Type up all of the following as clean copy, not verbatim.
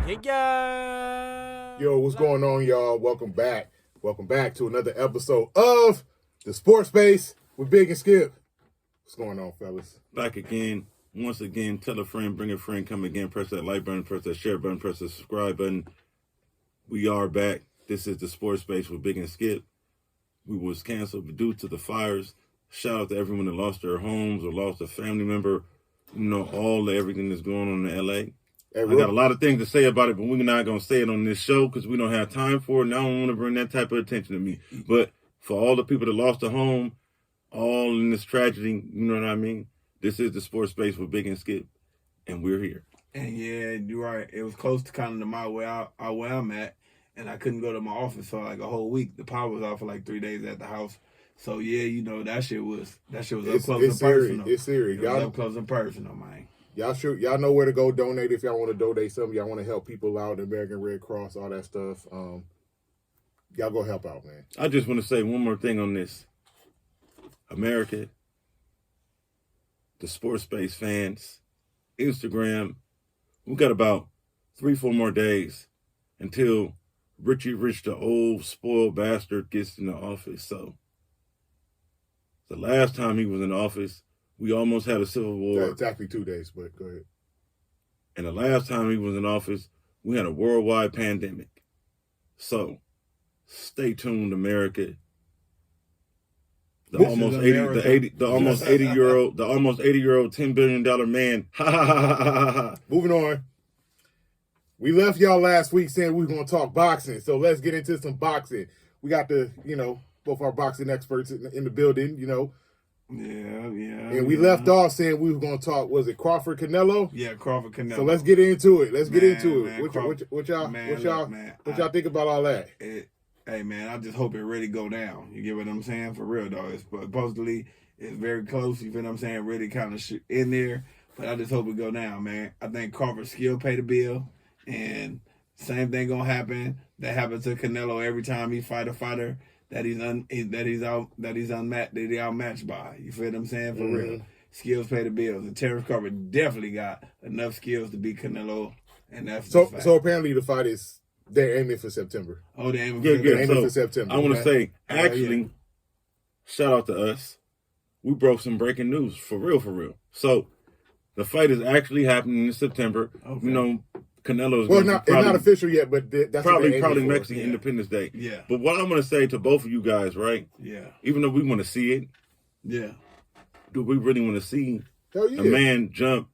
Yeah. Yo, what's going on, y'all? Welcome back. Welcome back to another episode of the Sports Space with Big and Skip. What's going on, fellas? Back again. Once again, tell a friend, bring a friend, come again, press that like button, press that share button, press the subscribe button. We are back. This is the Sports Space with Big and Skip. We was canceled due to the fires. Shout out to everyone that lost their homes or lost a family member. You know, everything that's going on in LA. I got a lot of things to say about it, but we're not going to say it on this show because we don't have time for it, and I don't want to bring that type of attention to me. But for all the people that lost a home, all in this tragedy, you know what I mean? This is the Sports Space with Big and Skip, and we're here. And yeah, you're right. It was close to kind of to my where I'm at, and I couldn't go to my office for like a whole week. The power was off for like 3 days at the house. So yeah, you know that shit was up close and personal. It's serious. Y'all up close and personal, man. Y'all know where to go donate if y'all want to donate something. Y'all want to help people out, the American Red Cross, all that stuff. Y'all go help out, man. I just want to say one more thing on this. America, the Sports Space fans, Instagram, we got about 3-4 more days until Richie Rich, the old spoiled bastard, gets in the office. So the last time he was in office, we almost had a civil war. Yeah, exactly 2 days, but go ahead. And the last time he was in office, we had a worldwide pandemic. So stay tuned, America. The almost 80-year-old $10 billion man. Ha ha ha ha ha. Moving on. We left y'all last week saying we were going to talk boxing, so let's get into some boxing. We got both our boxing experts in the building, Yeah. And we left off saying we were going to talk, was it Crawford Canelo? Yeah, Crawford Canelo. So let's get into it. Man, What y'all think about all that? Hey, man, I just hope it really go down. You get what I'm saying? For real, though. Supposedly, it's very close. You feel what I'm saying? Really kind of in there. But I just hope it go down, man. I think Crawford still pay the bill. And same thing going to happen. That happens to Canelo every time he fight a fighter that he's outmatched by. You feel what I'm saying? For real. Skills pay the bills. And Terrence Crawford definitely got enough skills to beat Canelo. And that's so apparently the fight is they're aiming for September. Oh, they're aiming for September. I want to say, actually, shout out to us. We broke some breaking news for real. So the fight is actually happening in September. Okay. Canelo's it's not official yet, but that's probably Mexican Independence Day. Yeah. But what I'm going to say to both of you guys, right? Yeah. Even though we want to see it, yeah. Do we really want to see a man jump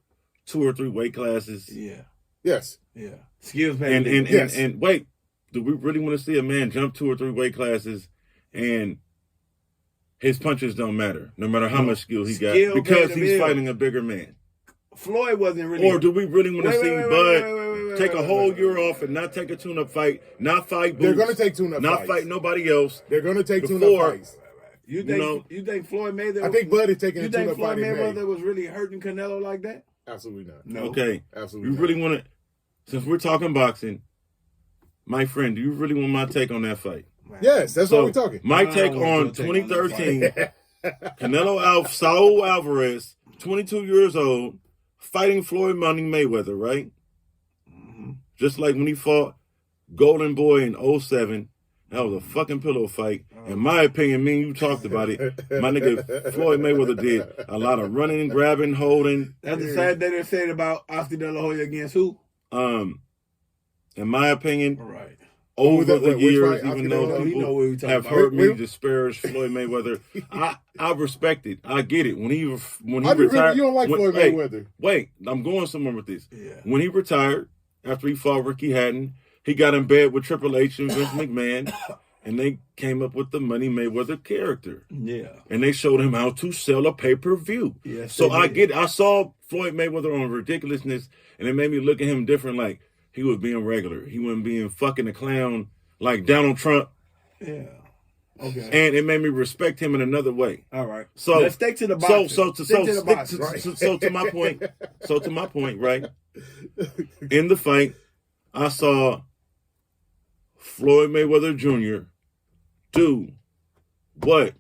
2 or 3 weight classes? Yeah. Yes. Yeah. Skills and wait, do we really want to see a man jump 2 or 3 weight classes and his punches don't matter, no matter how much skill he got, because he's fighting a bigger man? Floyd wasn't really. Or do we really want to see Bud take a whole year off and not take a tune-up fight, not fight Boots? They're going to take tune-up fights. Not fight nobody else. They're going to take tune-up fights. You think Floyd Mayweather? I think Bud is taking a tune-up fight. You think Floyd Mayweather was really hurting Canelo like that? Absolutely not. No. Okay. Absolutely You really want to, since we're talking boxing, my friend, do you really want my take on that fight? Yes, that's what we're talking. My take on 2013, Canelo Saul Alvarez, 22 years old, fighting Floyd Money Mayweather, right? Mm-hmm. Just like when he fought Golden Boy in 07, that was a fucking pillow fight. In my opinion, me and you talked about it. My nigga Floyd Mayweather did a lot of running, grabbing, holding. That's the same thing they said about Oscar De La Hoya against who? In my opinion, right. Over the years, even though people have heard me disparage Floyd Mayweather, I respect it. I get it. When he retired, you don't like Floyd Mayweather. Wait, I'm going somewhere with this. Yeah. When he retired, after he fought Ricky Hatton, he got in bed with Triple H and Vince McMahon, and they came up with the Money Mayweather character. Yeah. And they showed him how to sell a pay-per-view. Yes, so I get it. I saw Floyd Mayweather on Ridiculousness, and it made me look at him different, like, he was being regular. He wasn't being fucking a clown like Donald Trump. Yeah. Okay. And it made me respect him in another way. All right. So let's stick to the boxing. So to my point, right? In the fight, I saw Floyd Mayweather Jr. do what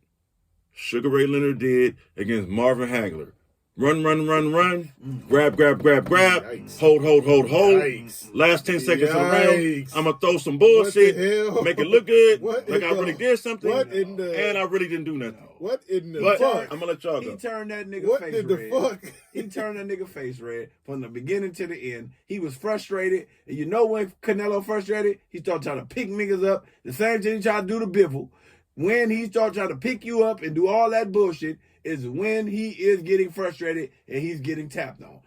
Sugar Ray Leonard did against Marvin Hagler. Run. Mm. Grab. Yikes. Hold. Yikes. Last 10 seconds of the round. Yikes. I'm going to throw some bullshit. What the hell? Make it look good. What like in I the- really did something. What in the? And I really didn't do nothing. What in the But fuck? I'm going to let y'all He go. turned that nigga What face did the red. fuck? He turned that nigga face red from the beginning to the end. He was frustrated. And you know when Canelo frustrated, he started trying to pick niggas up. The same thing he tried to do to Biffle. When he started trying to pick you up and do all that bullshit is when he is getting frustrated and he's getting tapped on.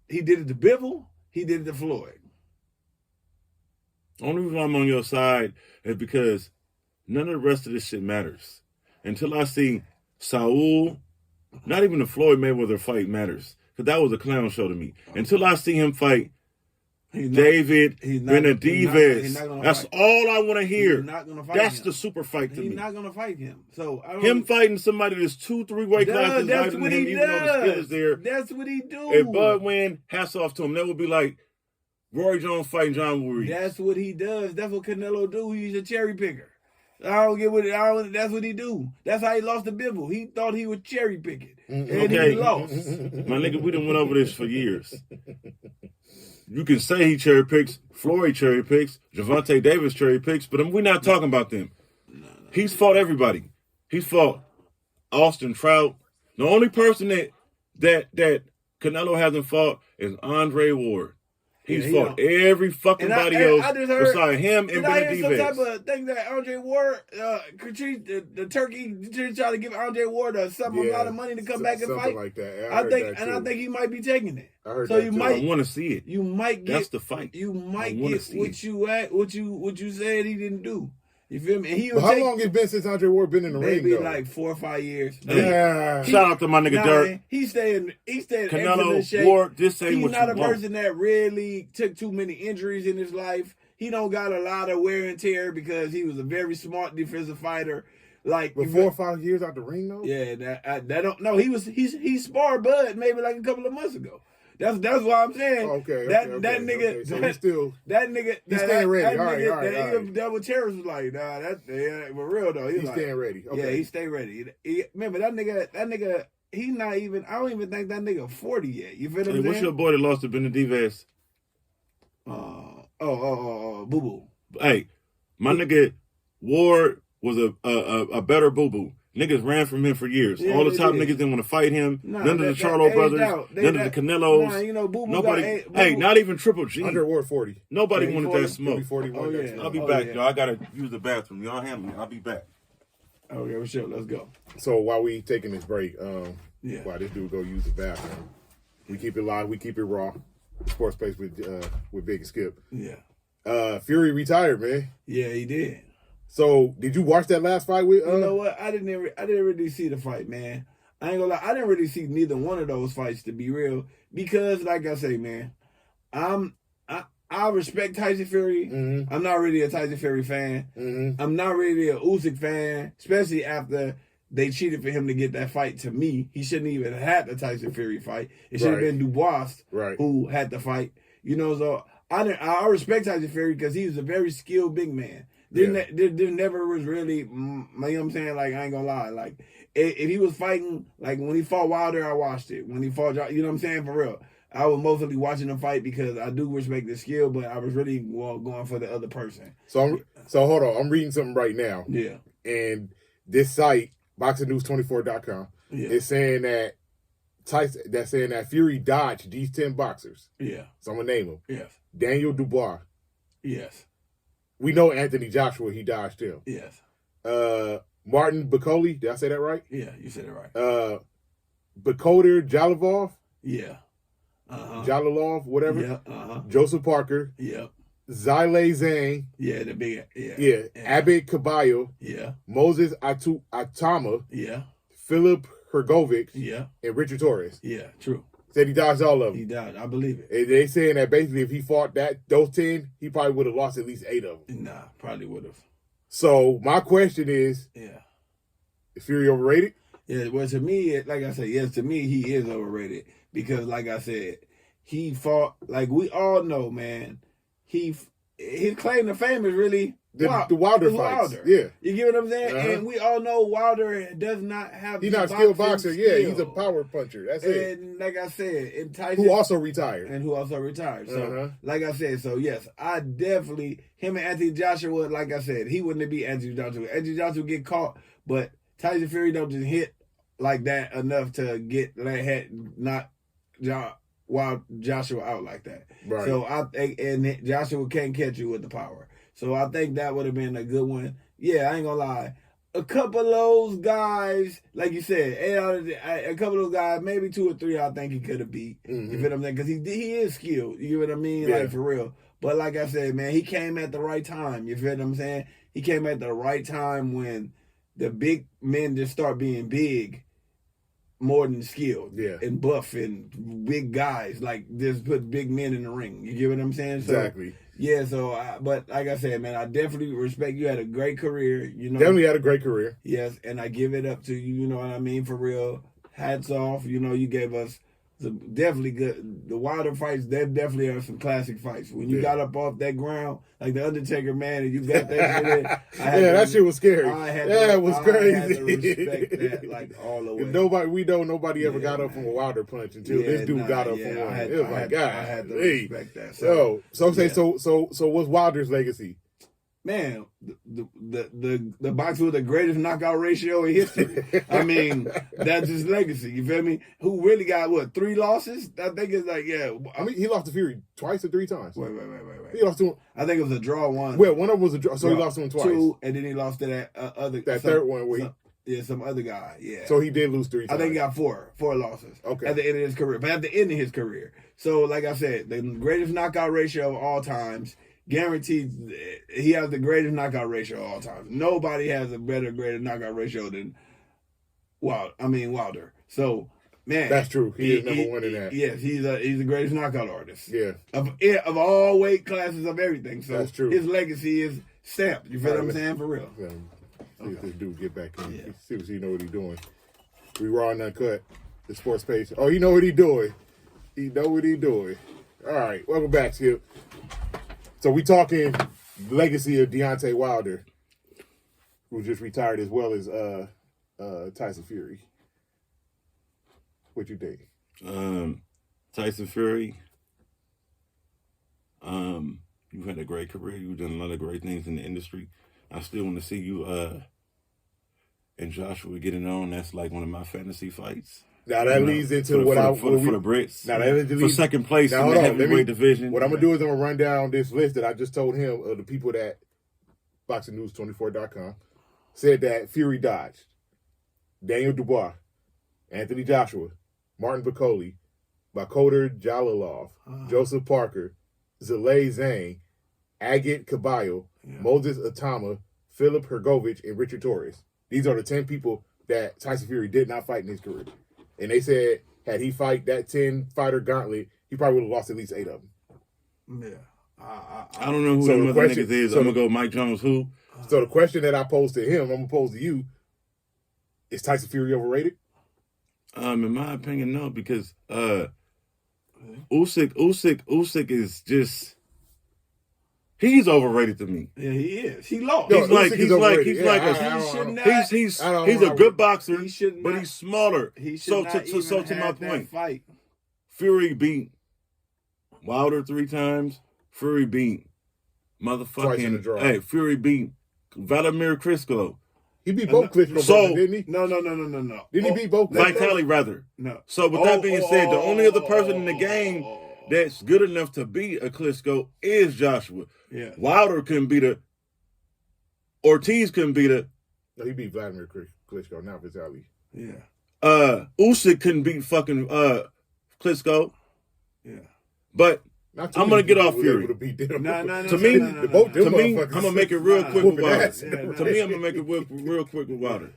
He did it to Biffle. He did it to Floyd. Only reason I'm on your side is because none of the rest of this shit matters. Until I see Saul, not even the Floyd Mayweather fight matters. Because that was a clown show to me. Until I see him fight David Benavidez. That's all I want to hear. That's the super fight to me. He's not going to fight him. So I don't Him fighting somebody that's 2-3 weight classes that's lighter than what him, he even though the skill is there. That's what he do. If Bud win, hats off to him. That would be like Roy Jones fighting John Woo Reed. That's what he does. That's what Canelo do. He's a cherry picker. I don't get what it. That's what he do. That's how he lost to Biffle. He thought he was cherry picking, and Okay. he lost. My nigga, we done went over this for years. You can say he cherry picks, Floyd cherry picks, Gervonta Davis cherry picks, but we're not talking about them. He's fought everybody. He's fought Austin Trout. The only person that Canelo hasn't fought is Andre Ward. He's fought every fucking body else beside him and I hear some type Benavidez. of thing that Andre Ward, the Turkey, trying to give Andre Ward a lot of money to come back and fight. Like that. I think he might be taking it. I heard So that you too. I might, want to see it. you might get That's the fight. You might I wanna get see what you said he didn't do. You feel me? And he But how long has been since Andre Ward been in the ring? maybe Though? like 4 or 5 years. Yeah. Shout out to my nigga Dirk. He's staying excellent Canelo, shape. Ward, just say He's what not you a want. person that really took too many injuries in his life. He don't got a lot of wear and tear because he was a very smart defensive fighter. Like But 4 or 5 years out the ring though? yeah, that don't no. He sparred Bud maybe like a couple of months ago. That's why I'm saying. Okay. That okay. nigga. So he's still. That nigga. He's staying ready. That All right, nigga, all right, that all right. Double Terrence was like, nah, for real though. He's like, staying ready. Okay. Yeah, he stay ready. Remember that nigga. He's not even. I don't even think that nigga 40 yet. You feel what I'm Hey, what's saying? your boy that lost to Benavidez? Boo Boo. Hey, my nigga Ward was a better boo-boo. Niggas ran from him for years. Yeah, All the they top did. niggas didn't want to fight him. Nah, None of the that Charlo aged brothers. out. None of the Canelos. Nah, you know, Boo Boo Nobody. got Hey, not even Triple G. Andre Ward 40. Nobody Yeah, he wanted 40. that smoke. 41. Oh, yeah. that's I'll be Oh, back, yeah. y'all. I gotta use the bathroom. Y'all handle me. I'll be back. Okay, well, sure, let's go. So while we taking this break, Yeah. while this dude go use the bathroom, we keep it live, we keep it raw. Sports Space with Big and Skip. Yeah. Fury retired, man. Yeah, he did. So did you watch that last fight with? You know what? I didn't really see the fight, man. I ain't gonna lie. I didn't really see neither one of those fights, to be real, because, like I say, man, I respect Tyson Fury. Mm-hmm. I'm not really a Tyson Fury fan. Mm-hmm. I'm not really a Usyk fan, especially after they cheated for him to get that fight. To me, he shouldn't even have had the Tyson Fury fight. It should have Right. been Dubois Right. who had the fight. You know, so I respect Tyson Fury because he was a very skilled big man. There never was really, you know what I'm saying? Like, I ain't gonna lie. Like, if he was fighting, like, when he fought Wilder, I watched it. When he fought, you know what I'm saying? For real. I was mostly watching him fight because I do respect the skill, but I was really going for the other person. So hold on. I'm reading something right now. Yeah. And this site, BoxingNews24.com, Yeah. is saying that Fury dodged these 10 boxers. Yeah. So I'm gonna name them. Yes. Daniel Dubois. Yes. We know Anthony Joshua, he dodged him. Yes. Martin Bakoli, did I say that right? Yeah, you said it right. Bakodir Jalavov, Yeah. Uh-huh. Jalalov, whatever. Yeah. Uh-huh. Joseph Parker, Yep. Zyle Zhang, Yeah, the big yeah, Abed Caballo, Yeah. Moses Atama, Yeah. Philip Hergovic, Yeah. and Richard Torres. Yeah. True. Said he dodged all of He them. died. I believe it. And they saying that basically if he fought those 10, he probably would have lost at least 8 of them. Nah, probably would have. So my question is Yeah. Fury overrated? Yeah, well, to me, like I said, yes, to me, he is overrated because, like I said, he fought, like we all know, man, his claim to fame is really The Wilder fights. Yeah. You get what I'm saying? Uh-huh. And we all know Wilder does not have He's the not a skilled boxing boxer. Yeah, skill. he's a power puncher. That's it. And like I said, and Tyson, Who also retired. So, like I said, so yes, I definitely, him and Anthony Joshua, like I said, he wouldn't be Anthony Joshua. Anthony Joshua would get caught, but Tyson Fury don't just hit like that enough to knock Joshua out like that. Right. So I think, and Joshua can't catch you with the power. So I think that would have been a good one. Yeah, I ain't gonna lie. A couple of those guys, like you said, a couple of those guys, maybe 2 or 3, I think he could have beat. Mm-hmm. You feel what I'm saying? Because he is skilled. You get what I mean? Yeah. Like, for real. But like I said, man, he came at the right time. You feel what I'm saying? He came at the right time when the big men just start being big more than skilled. Yeah. And buff and big guys. Like, just put big men in the ring. You get what I'm saying? So, Exactly. yeah, but like I said, man, I definitely respect you. Had a great career, you know. Definitely had a great career. Yes, and I give it up to you, you know what I mean, for real. Hats off, you know, you gave us some definitely good. The Wilder fights, there definitely are some classic fights. When you got up off that ground, like the Undertaker, man, and you got that shit in, that shit was scary. It was crazy. I had to respect that, like, all the way. Nobody ever got up from a Wilder punch until this dude got up from one. It was like, God, I had to respect that. So what's Wilder's legacy? Man, the boxer with the greatest knockout ratio in history. I mean, that's his legacy. You feel me? Who really got 3 losses? I think it's like, yeah. I mean, he lost to Fury twice or 3 times. Wait. He lost to him. I think it was a draw one. Well, one of them was a draw, so he lost to him twice. 2, and then he lost to that third one where some other guy. Yeah. So he did lose 3 times. I think he got 4 losses. Okay. At the end of his career, but at the end of his career. So, like I said, the greatest knockout ratio of all times. Guaranteed, he has the greatest knockout ratio of all time. Nobody has a greater knockout ratio than Wilder. So, man, that's true. He is number one in that. Yes, he's the greatest knockout artist. Yeah, of all weight classes of everything. So that's true. His legacy is stamped. You feel what I'm saying? For real. See if this dude get back in. Yeah. See if he know what he's doing. We raw and uncut. The sports page. Oh, he know what he's doing. He know what he's doing. All right, welcome back, Skip. So we talking legacy of Deontay Wilder, who just retired, as well as Tyson Fury. What you think? Tyson Fury, you've had a great career. You've done a lot of great things in the industry. I still want to see you and Joshua getting on. That's like one of my fantasy fights. Now that leads into for the Brits. Now that leads for second place in the heavyweight division. What I'm gonna do is I'm gonna run down this list that I just told him of the people that BoxingNews24.com said that Fury dodged: Daniel Dubois, Anthony Joshua, Martin Bakole, Bakoder Jalalov, Joseph Parker, Zalay Zhang, Agit Caballo, Moses Atama, Philip Hergovich, and Richard Torres. These are the 10 people that Tyson Fury did not fight in his career. And they said, had he fight that 10-fighter gauntlet, he probably would have lost at least 8 of them. Yeah. I don't know who the other niggas is. I'm going to go Mike Jones who. So the question that I posed to him, I'm going to pose to you, is Tyson Fury overrated? In my opinion, no, because Usyk is just... He's overrated to me. Yeah, he is. He lost. He's a good boxer, but he's smaller. So to my point, fight. Fury beat Wilder 3 times. Fury beat Fury beat Vladimir Klitschko. He beat both Klitschko, didn't he? No. Didn't he beat both? Vitali, rather. No. So with that being said, the only other person in the game that's good enough to beat a Klitschko is Joshua. Yeah. Wilder couldn't beat a. Ortiz couldn't beat a. No, he beat Vladimir Klitschko, not Vitali. Yeah. Usyk couldn't beat fucking Klitschko. Yeah. But I'm gonna get off Fury. No. To me, I'm gonna make it real quick with Wilder. To me, I'm gonna make it real quick with Wilder.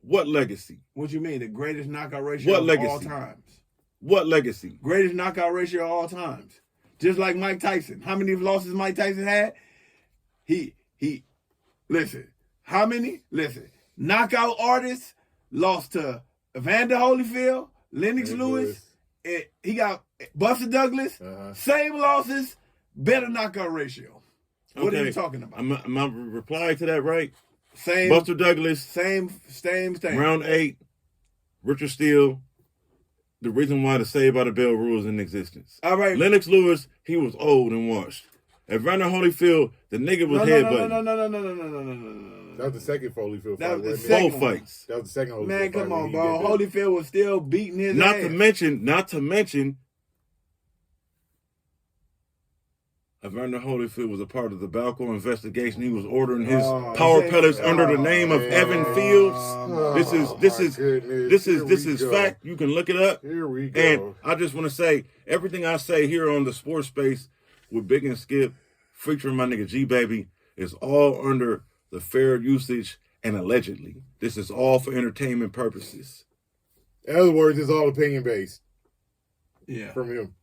What legacy? What you mean? The greatest knockout ratio of all times. What legacy? Greatest knockout ratio of all times. Just like Mike Tyson. How many losses Mike Tyson had? Listen. How many? Listen. Knockout artists lost to Evander Holyfield, Lennox Lewis. He got Buster Douglas. Same losses, better knockout ratio. What are you talking about? My reply to that, right? Same. Buster Douglas. Same. Round 8. Richard Steele. The reason why the Saved by the Bell rule is in existence. All right. Lennox Lewis, he was old and washed. Evander Holyfield, the nigga was headbutting. No. That was the second Holyfield That fight. was the wasn't it? second Both one. fights. That was the second Holyfield Man, fight. come when on, he bro. did that. Holyfield was still beating his Not ass. to mention, Evander Holyfield was a part of the Balco investigation. He was ordering his power pellets under the name of Evan Fields. This is fact. You can look it up. Here we go. And I just want to say everything I say here on the sports space with Big and Skip, featuring my nigga G Baby, is all under the fair usage and allegedly. This is all for entertainment purposes. In other words, it's all opinion based Yeah. from him.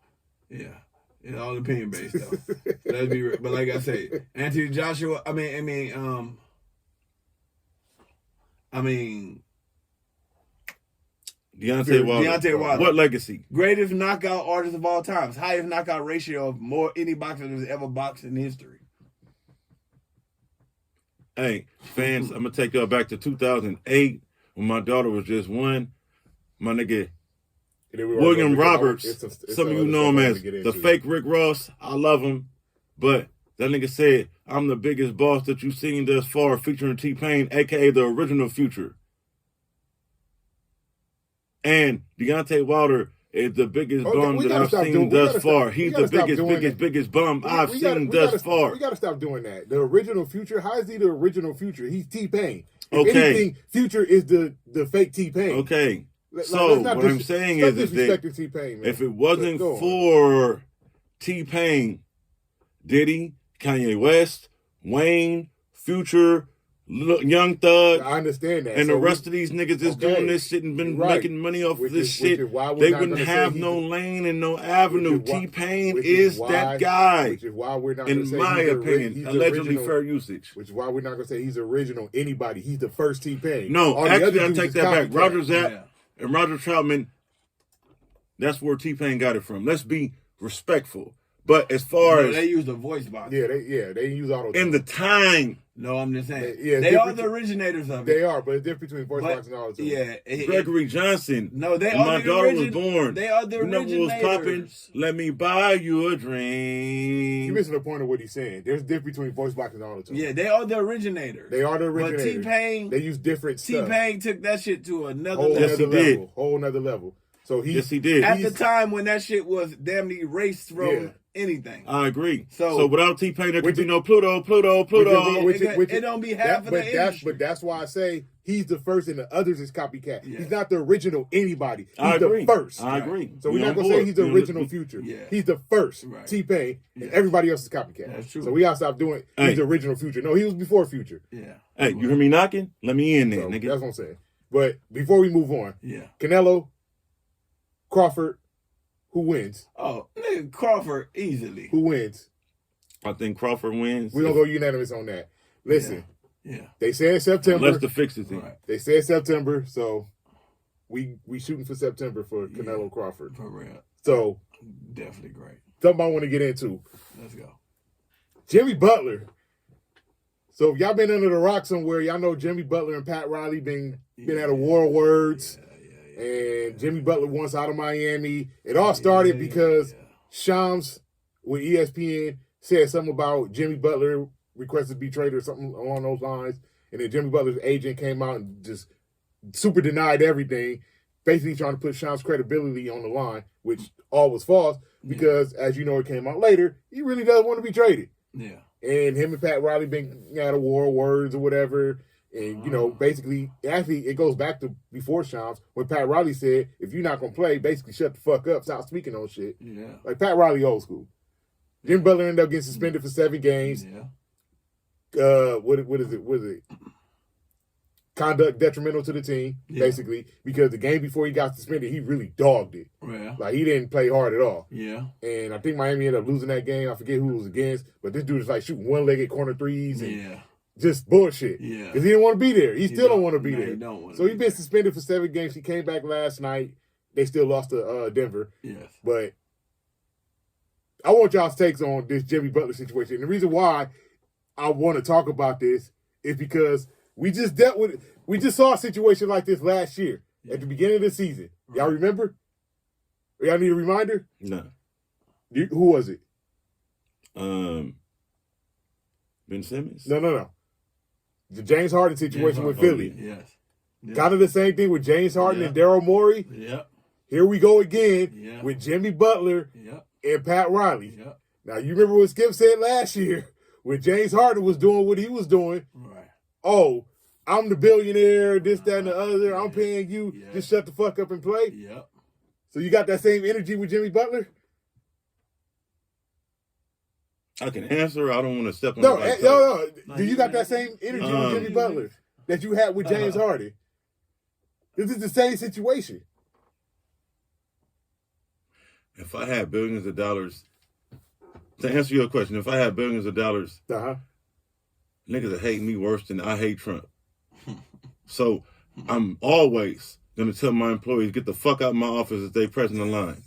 Yeah. It's all opinion based though. Let's be real. But like I say, Anthony Joshua, I mean Deontay Wilder. What legacy? greatest knockout artist of all time. Highest knockout ratio of more any boxer that's ever boxed in history. Hey, fans, I'm gonna take y'all back to 2008 when my daughter was just 1. My nigga William Roberts. Some of you know him as the fake Rick Ross. I love him, but that nigga said, "I'm the biggest boss that you've seen thus far," featuring T-Pain, aka the original Future. And Deontay Wilder is the biggest bum that I've seen thus far. He's the biggest bum I've seen thus far. We gotta stop doing that. The original Future. How is he the original Future? He's T-Pain. If Okay. anything, Future is the fake T-Pain. Okay. Let's So not what I'm saying stop is that disrespecting T-Pain, man. if it wasn't Go on. for T-Pain, Diddy, Kanye West, Wayne, Future, Young Thug, I understand that, and So the rest of these niggas is okay. doing this shit and been Right. making money off Which of this is- which shit, is why we're they not wouldn't gonna say have he's no the- lane and no avenue. which is why- T-Pain which is why- that guy, Which is why we're not. gonna in say my he's opinion. he's Allegedly original, fair usage. Which is why we're not gonna say he's original. Anybody, he's the first T-Pain. No, All the actually, other I dudes take is that back. copycat. Roger Zapp Yeah. and Roger Troutman, that's where T-Pain got it from. Let's be respectful. But as far No, as they use the voice box. Yeah, they use auto. in the time, No, I'm just saying. Yeah, they are different- the originators of it. They are, but it's different between voice But, box and auto. Yeah. Gregory Johnson. No, they when are my the daughter was origin- born. They are the you know what was popping? originators. Let me buy you a You're dream. missing the point of what he's saying. There's a difference between voice box and auto. Yeah, they are the originators. They are the But originators. T-Pain, They use different stuff. T-Pain took that shit to another Whole level. Yes, he nother did. level. Whole nother level. So Yes, he did. At the time when that shit was damn near erased from Yeah. anything. I agree. So- So without T-Pain, there could Which be is- no Pluto. It don't be half of the industry. But that's why I say he's the first and the others is copycat. Yeah. He's not the original anybody. He's I agree. the first. I agree. So We we're not on gonna say board. he's the We on original the- Future. Yeah. He's the first Right. T-Pain, Yeah. and everybody else is copycat. That's true. So we gotta stop doing. Hey. He's the original Future. No, he was before Future. Yeah. Hey, you hear me knocking? Let me in there, So nigga. that's what I'm saying. But before we move on, Yeah. Canelo, Crawford, who wins? Oh, nigga, Crawford easily. Who wins? I think Crawford wins. We don't go unanimous on that. Listen, Yeah. they said September. Unless the fix is in. Right. They said September, so we shooting for September for Canelo Crawford. For real. So Definitely great. something I want to get into. Let's go. Jimmy Butler. So if y'all been under the rock somewhere, y'all know Jimmy Butler and Pat Riley been at a war of words. And Jimmy Butler wants out of Miami. It all started because Shams with ESPN said something about Jimmy Butler requested to be traded or something along those lines. And then Jimmy Butler's agent came out and just super denied everything, basically trying to put Shams' credibility on the line, which all was false because, as you know, it came out later, he really doesn't want to be traded. Yeah. And him and Pat Riley been at a war of words or whatever. And, you know, basically, actually, it goes back to before Shams when Pat Riley said, if you're not going to play, basically shut the fuck up, stop speaking on shit. Yeah. Like Pat Riley old school. Jimmy Butler ended up getting suspended for 7 games. Yeah. What is it? Conduct detrimental to the team, basically, because the game before he got suspended, he really dogged it. Yeah. Like, he didn't play hard at all. Yeah. And I think Miami ended up losing that game. I forget who it was against, but this dude is like shooting one-legged corner threes and Yeah. just bullshit. Yeah. Because he didn't want to be there. He still don't want to be No, there. he don't wanna So be he's been there. suspended for 7 games. He came back last night. They still lost to Denver. Yes. But I want y'all's takes on this Jimmy Butler situation. And the reason why I want to talk about this is because we just saw a situation like this last year at the beginning of the season. Y'all remember? Y'all need a reminder? No. Who was it? Ben Simmons? No. The James Harden situation with Philly. Yes. Kind of the same thing with James Harden and Daryl Morey. Yep. Here we go again with Jimmy Butler and Pat Riley. Yep. Now, you remember what Skip said last year when James Harden was doing what he was doing? Right. Oh, I'm the billionaire, this, that, and the other. I'm paying you. Just shut the fuck up and play. Yep. So you got that same energy with Jimmy Butler? I can answer. I don't want to step on No. Do you got that same energy with Jimmy Butler that you had with James Harden? This is the same situation. If I had billions of dollars, to answer your question, if I had billions of dollars, niggas would hate me worse than I hate Trump. So I'm always going to tell my employees, get the fuck out of my office if they pressing the line.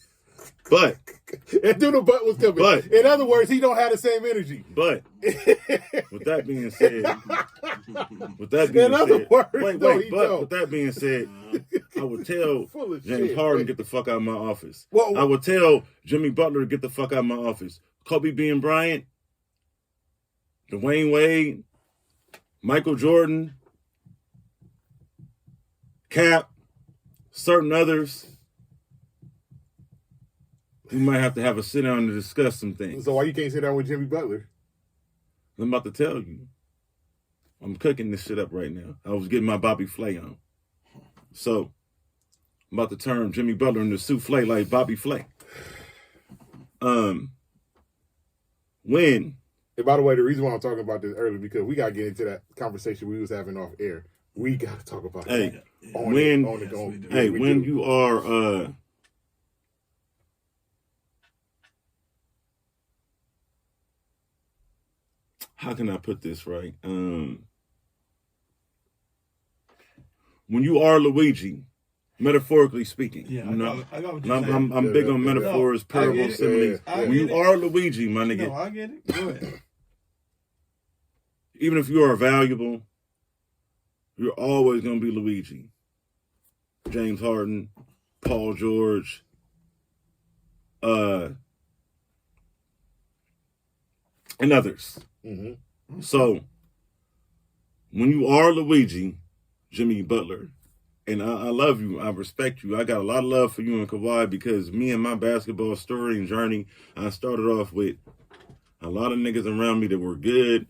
But and then the butt was coming. But in other words, he don't have the same energy. But with that being said, with that being said, I would tell James Harden get the fuck out of my office. I would tell Jimmy Butler to get the fuck out of my office. Kobe being Bryant, Dwayne Wade, Michael Jordan, Cap, certain others. We might have to have a sit down to discuss some things. So why you can't sit down with Jimmy Butler? I'm about to tell you. I'm cooking this shit up right now. I was getting my Bobby Flay on. So I'm about to turn Jimmy Butler into souffle like Bobby Flay. When? And by the way, the reason why I'm talking about this early because we gotta get into that conversation we was having off air. We gotta talk about that. When you are how can I put this right? When you are Luigi, metaphorically speaking, I got what you're saying. I'm big on metaphors, parables, similes. When you are Luigi, my nigga, I get it. Go ahead. Even if you are valuable, you're always gonna be Luigi. James Harden, Paul George, and others. Mm-hmm. So, when you are Luigi, Jimmy Butler, and I love you, I respect you, I got a lot of love for you and Kawhi because me and my basketball story and journey, I started off with a lot of niggas around me that were good,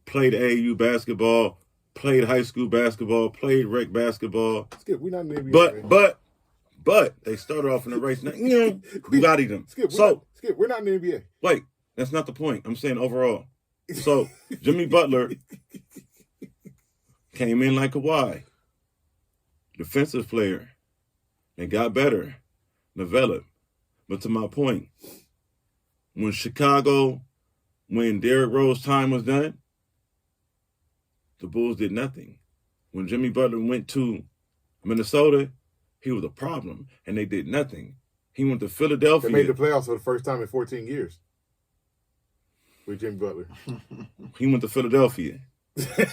played AAU basketball, played high school basketball, played rec basketball. Skip, we're not in the NBA. But they started off in the race. Now, who got them? Skip, we're not in the NBA. Wait, that's not the point. I'm saying overall. So, Jimmy Butler came in like Kawhi. Defensive player. And got better. Developed. But to my point, when Derrick Rose time was done, the Bulls did nothing. When Jimmy Butler went to Minnesota, he was a problem, and they did nothing. He went to Philadelphia. They made the playoffs for the first time in 14 years. With Jimmy Butler. He went to Philadelphia.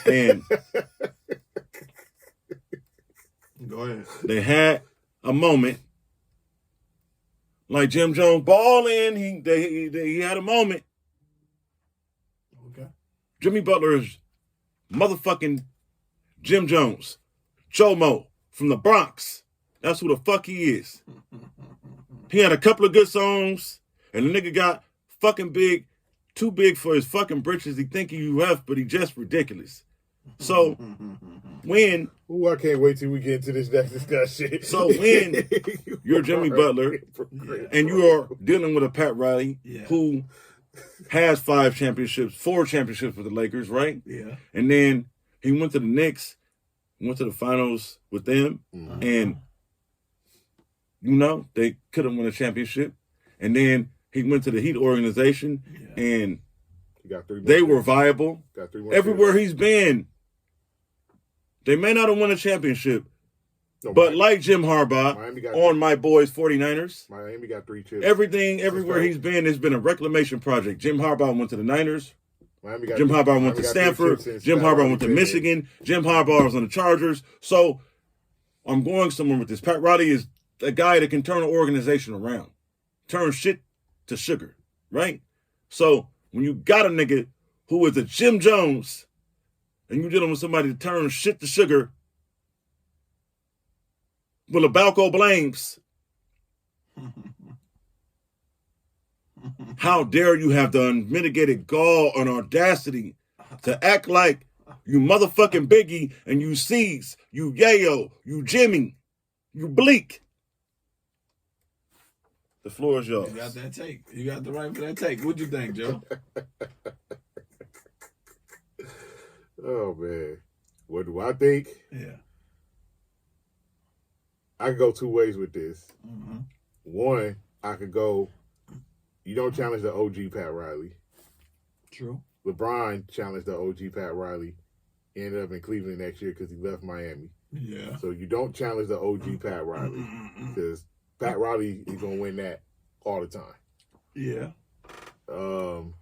And go ahead. They had a moment like Jim Jones balling. He had a moment. Okay. Jimmy Butler is motherfucking Jim Jones. Chomo from the Bronx. That's who the fuck he is. He had a couple of good songs, and the nigga got fucking big. Too big for his fucking britches. He think he UF, but he just ridiculous. So when I can't wait till we get into this next discussion. So when you're Jimmy Butler and you are dealing with a Pat Riley who has 4 championships with the Lakers, right? Yeah. And then he went to the Knicks, went to the finals with them, and they couldn't win a championship. And then he went to the Heat organization, and they were viable. Everywhere he's been, they may not have won a championship, but like Jim Harbaugh on my boys 49ers, Miami got 3 chips. Everywhere he's been, there's been a reclamation project. Jim Harbaugh went to the Niners, Jim Harbaugh went to Stanford. Jim Harbaugh went to Michigan. Jim Harbaugh was on the Chargers. So I'm going somewhere with this. Pat Riley is a guy that can turn an organization around, turn shit to sugar, right? So when you got a nigga who is a Jim Jones and you're dealing with somebody that turns shit to sugar, well, Balco blames. How dare you have the unmitigated gall and audacity to act like you motherfucking Biggie and you Cease, you Yayo, you Jimmy, you Bleak. The floor is yours. You got that take. You got the right for that take. What'd you think, Joe? Oh, man. What do I think? Yeah. I could go two ways with this. Mm-hmm. One, I could go, you don't challenge the OG Pat Riley. True. LeBron challenged the OG Pat Riley. Ended up in Cleveland next year because he left Miami. Yeah. So you don't challenge the OG Pat Riley because Pat Riley is going to win that all the time. Yeah. On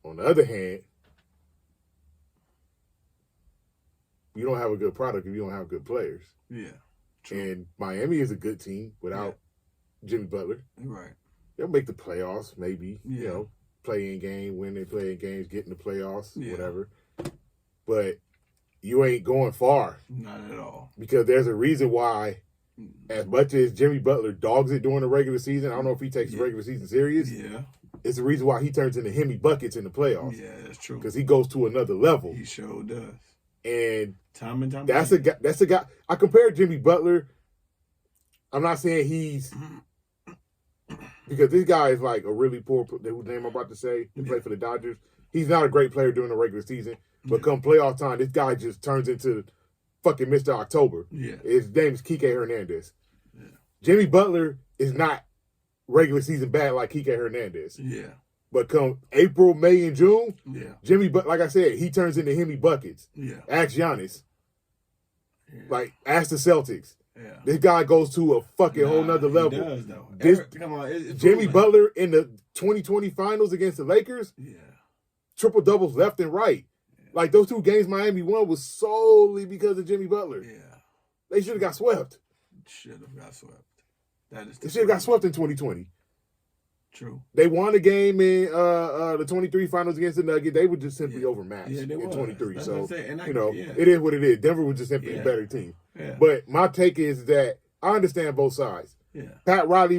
the other hand, you don't have a good product if you don't have good players. Yeah. True. And Miami is a good team without Jimmy Butler. Right. They'll make the playoffs, maybe. Yeah. You know, play in game, win they play in games, get in the playoffs, Yeah. whatever. But you ain't going far. Not at all. Because there's a reason why, as much as Jimmy Butler dogs it during the regular season, I don't know if he takes the regular season serious. Yeah. It's the reason why he turns into Hemi buckets in the playoffs. Yeah, that's true. Because he goes to another level. He sure does. And time and time that's again. a guy. I compare Jimmy Butler. I'm not saying he's because this guy is like a really poor. Whose name I'm about to say? He played for the Dodgers. He's not a great player during the regular season, but come playoff time, this guy just turns into fucking Mr. October. Yeah. His name is Kike Hernandez. Yeah. Jimmy Butler is not regular season bad like Kike Hernandez. Yeah. But come April, May, and June, Yeah. Jimmy, but like I said, he turns into Hemi buckets. Yeah. Ask Giannis. Yeah. Like, ask the Celtics. Yeah. This guy goes to a fucking whole nother level. He does, though. Come on, it's Jimmy proven. Butler in the 2020 finals against the Lakers, Yeah. triple doubles left and right. Yeah. Like those two games Miami won was solely because of Jimmy Butler. Yeah. They should have got swept. Should have got swept. That is They should have got swept in 2020. True. They won a game in the 23 finals against the Nuggets. They were just simply overmatched Yeah, they in was. 23. That's So, what I'm saying. And it is what it is. Denver was just simply a better team. Yeah. But my take is that I understand both sides. Yeah. Pat Riley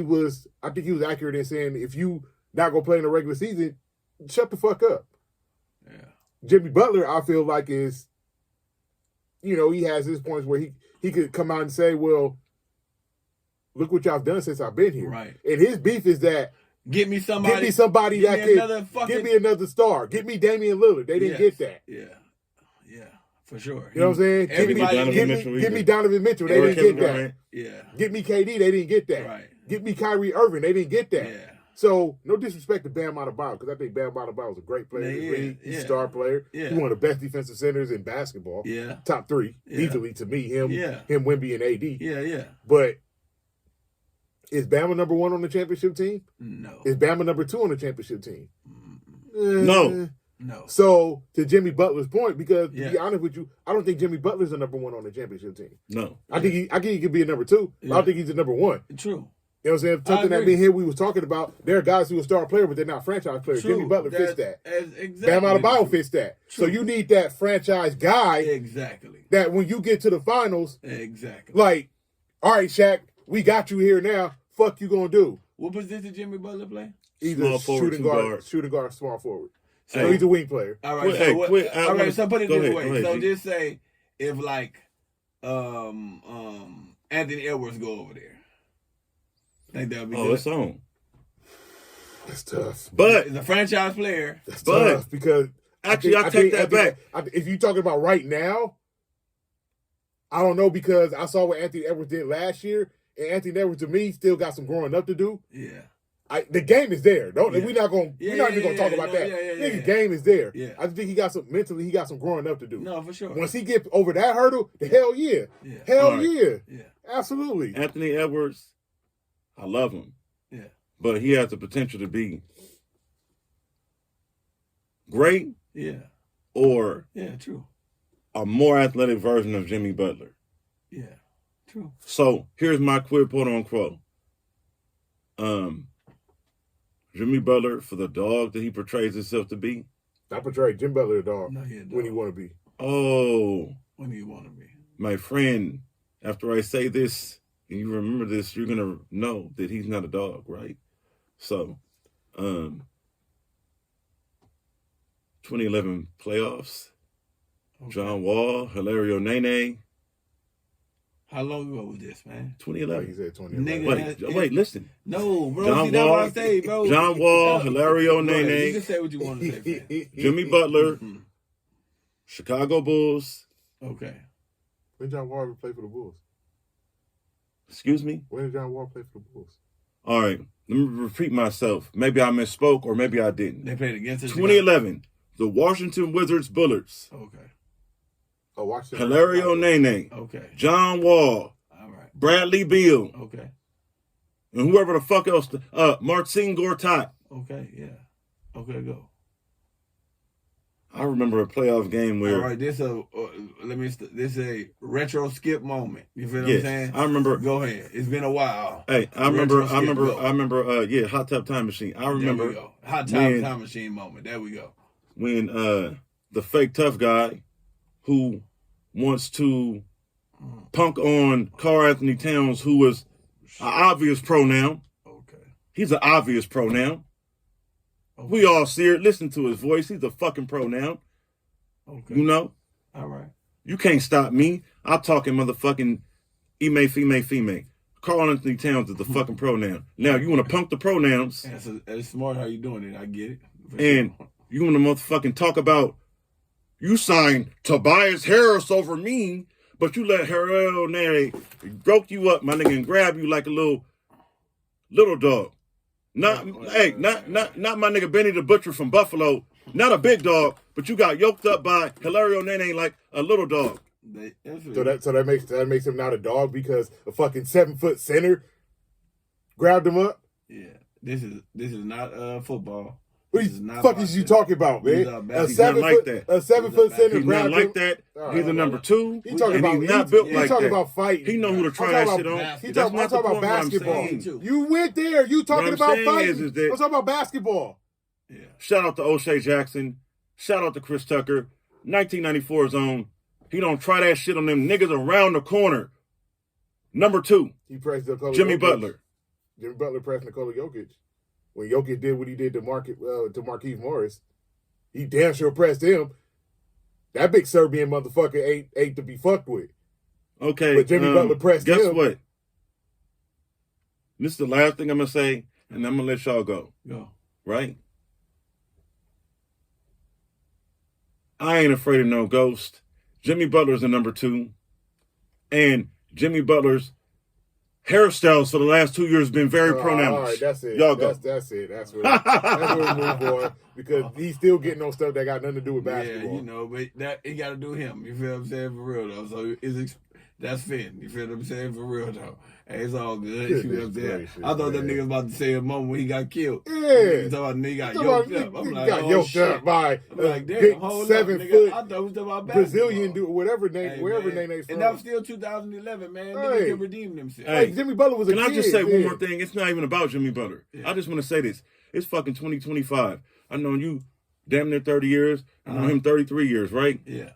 I think he was accurate in saying if you not going to play in the regular season, shut the fuck up. Yeah. Jimmy Butler, I feel like is, he has his points where he could come out and say, well, look what y'all done since I've been here. Right. And his beef is that Get me somebody that can give me another star. Get me Damian Lillard. They didn't get that. Yeah. Yeah. For sure. You know what I'm saying? Give me Donovan Mitchell. They didn't get that. Yeah. Get me KD. They didn't get that. Right. Get me Kyrie Irving. They didn't get that. Yeah. So, no disrespect to Bam Adebayo, because I think Bam Adebayo is a great player in the league. He's a star player. Yeah. He's one of the best defensive centers in basketball. Yeah. Top three, easily to me. Him, Wemby, and AD. Yeah, yeah. But is Bama number one on the championship team? No. Is Bama number two on the championship team? No. No. So, to Jimmy Butler's point, because to be Yeah. honest with you, I don't think Jimmy Butler's the number one on the championship team. No. I think he could be a number two. But I don't think he's the number one. True. You know what I'm saying? Something that me and him we was talking about. There are guys who are star players, but they're not franchise players. True. Jimmy Butler fits that. Exactly. Bam Adebayo fits that. True. So you need that franchise guy Exactly. that when you get to the finals, Exactly. like, all right, Shaq, we got you here now. Fuck you gonna do? What position did Jimmy Butler play? Either Small forward, shooting guard, small forward. So Hey. he's a wing player. All right. So put it this way. So just say if like Anthony Edwards go over there. Think that would be good. It's on. That's tough. But He's a franchise player. That's tough because actually, I take that back. If you're talking about right now, I don't know because I saw what Anthony Edwards did last year, and Anthony Edwards to me still got some growing up to do. Yeah. The game is there. We're not even gonna talk about that. The game is there. Yeah. I think he got some growing up to do. No, for sure. Once he gets over that hurdle, hell yeah. Yeah. Hell Right. yeah. Yeah. Absolutely. Anthony Edwards, I love him. Yeah. But he has the potential to be great Yeah. or Yeah, true. a more athletic version of Jimmy Butler? Yeah, true. So here's my quid, quote unquote. Jimmy Butler, for the dog that he portrays himself to be. I portray Jim Butler a dog No, he a dog. when he want to be. Oh, When do you want to be? my friend, after I say this and you remember this, you're going to know that he's not a dog, right? So, 2011 playoffs, Okay. John Wall, Hilario Nene, How long ago was this, man? Like 2011. he said, 2011. Nigga, Wait, listen. No, bro. John See, that's what Wall, I say, bro. John Wall, No. Hilario Go ahead. Nene, You can say what you want to say, man. Jimmy Butler, Mhm. Chicago Bulls. Okay. When John Wall ever play for the Bulls? Excuse me? When did John Wall play for the Bulls? All right, let me repeat myself. Maybe I misspoke or maybe I didn't. They played against us. 2011, the Washington Wizards Bullets, Okay. Oh, Washington. Hilario Nene, Okay. John Wall, All right. Bradley Beal, Okay. and whoever the fuck else, Marcin Gortat. Okay. Yeah. Okay. Go. I remember a playoff game where, All right. This this a retro skip moment. You feel what I'm yes, saying? I remember. Go ahead. It's been a while. Hey, I Retro remember, skip, go. Hot Tub Time Machine. I There we remember go. Hot when- time machine moment. There we go. when the fake tough guy who wants to punk on Karl Anthony Towns, who was an obvious pronoun. Okay. He's an obvious pronoun. Okay. We all see it. Listen to his voice. He's a fucking pronoun. Okay. You know? All right. You can't stop me. I'm talking motherfucking female. Karl Anthony Towns is the fucking pronoun. Now, you want to punk the pronouns, That's smart how you doing it. I get it. For and sure. you want to motherfucking talk about you signed Tobias Harris over me, but you let Harrell Nene broke you up, my nigga, and grab you like a little dog. Not my nigga Benny the Butcher from Buffalo. Not a big dog, but you got yoked up by Hilario Nene like a little dog. So that makes him not a dog because a fucking 7-foot center grabbed him up. Yeah. This is not football. What This the is not fuck is you talking about, These man? are A bad- He's not 7 like foot, that. a 7-foot center He's not grabbed like him. that. All He's a right. number 2. He talking and about he's not built he like talking that. about fighting. He know who to I'm try talking that shit about- on. He That's talking, not I'm the talking point about what I'm basketball. saying. You went there. You talking What I'm about saying fighting. is that- I'm talking about basketball. Yeah. Shout out to O'Shea Jackson. Shout out to Chris Tucker. 1994 zone. He don't try that shit on them niggas around the corner. Number 2, He pressed Nikola Jimmy Jokic. Butler. Jimmy Butler pressed Nikola Jokic. When Jokic did what he did to Markieff Morris, he damn sure pressed him. That big Serbian motherfucker ain't to be fucked with. Okay. But Jimmy Butler pressed guess him. what? This is the last thing I'm going to say, and I'm going to let y'all go. Go. Right? I ain't afraid of no ghost. Jimmy Butler's a number 2. And Jimmy Butler's hairstyles for the last 2 years been very pronounced. All right, that's it. Y'all go. That's it. That's what we move on. Because he's still getting on stuff that got nothing to do with basketball. Yeah, you know, but that it got to do him. You feel what I'm saying? For real though. So that's Finn. You feel what I'm saying? For real though. Hey, it's all good. You feel what I'm saying? Gracious, I thought that man. nigga was about to say a moment when he got killed. Yeah. Nigga talking about nigga got yoked up. I'm He like, got oh, yoked shit. up by I'm a like, damn, big hold up, 7 nigga. foot I thought we was talking about Brazilian basketball. dude, wherever Hey, Nene's man. from. And that was still 2011, man. Hey. Niggas can redeem themselves. Hey. Like Jimmy Butler was a Can kid. I just say one yeah. more thing? It's not even about Jimmy Butler. Yeah. I just want to say this. It's fucking 2025. I know you damn near 30 years. I know him 33 years, right? Yeah.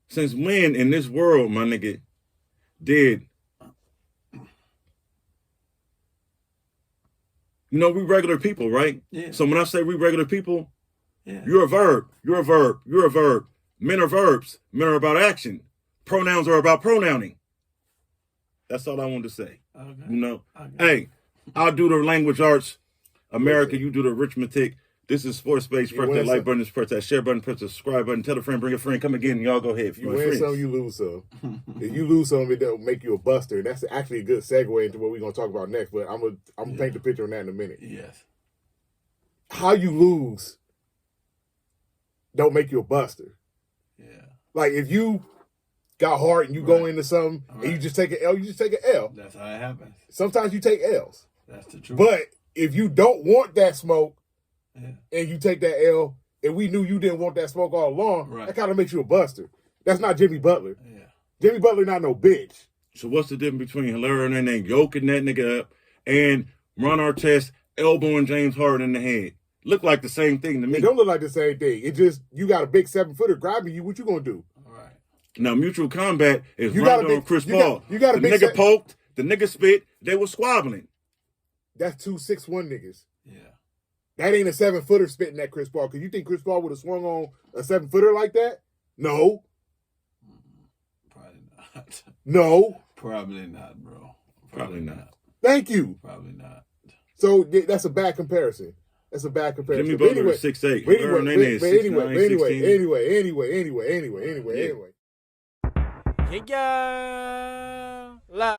Since when in this world, my nigga, did... You know, we regular people, right? Yeah. So when I say we regular people, Yeah. you're a verb. You're a verb. You're a verb. Men are verbs. Men are about action. Pronouns are about pronouncing. That's all I wanted to say. Okay. You know? Okay. Hey, I'll do the language arts. America, you do the arithmetic. This is Sports Space. Press win that like some. button, press that share button, press the subscribe button. Tell a friend, bring a friend, come again, and y'all go ahead. If You want win friends. some, you lose some. If you lose some, it'll make you a buster. And that's actually a good segue into what we're gonna talk about next. But I'm gonna paint the picture on that in a minute. Yes. How you lose don't make you a buster. Yeah. Like if you got heart and you go Right. into something and you Right. just take an L, you just take an L. That's how it happens. Sometimes you take L's. That's the truth. But if you don't want that smoke, and you take that L, and we knew you didn't want that smoke all along, Right. that kind of makes you a buster. That's not Jimmy Butler. Yeah. Jimmy Butler not no bitch. So what's the difference between Hilario and then yoking that nigga up and Ron Artest elbowing James Harden in the head? Look like the same thing to me. It don't look like the same thing. It just, you got a big 7-footer grabbing you. What you gonna do? All right. Now, mutual combat is You got a Rondo big- and Chris you got- Paul. you got a the big nigga set- poked, the nigga spit, they were squabbling. That's 2 6'1" niggas. Yeah. That ain't a 7-footer spitting at Chris Paul. Because you think Chris Paul would have swung on a 7-footer like that? No. Probably not. No. Probably not, bro. Probably not. Thank you. Probably not. So that's a bad comparison. That's a bad comparison. Jimmy But Butler anyway, is 6'8". but Hilario anyway, Nene is but 6'9", anyway, 16. anyway. Yeah. Yeah.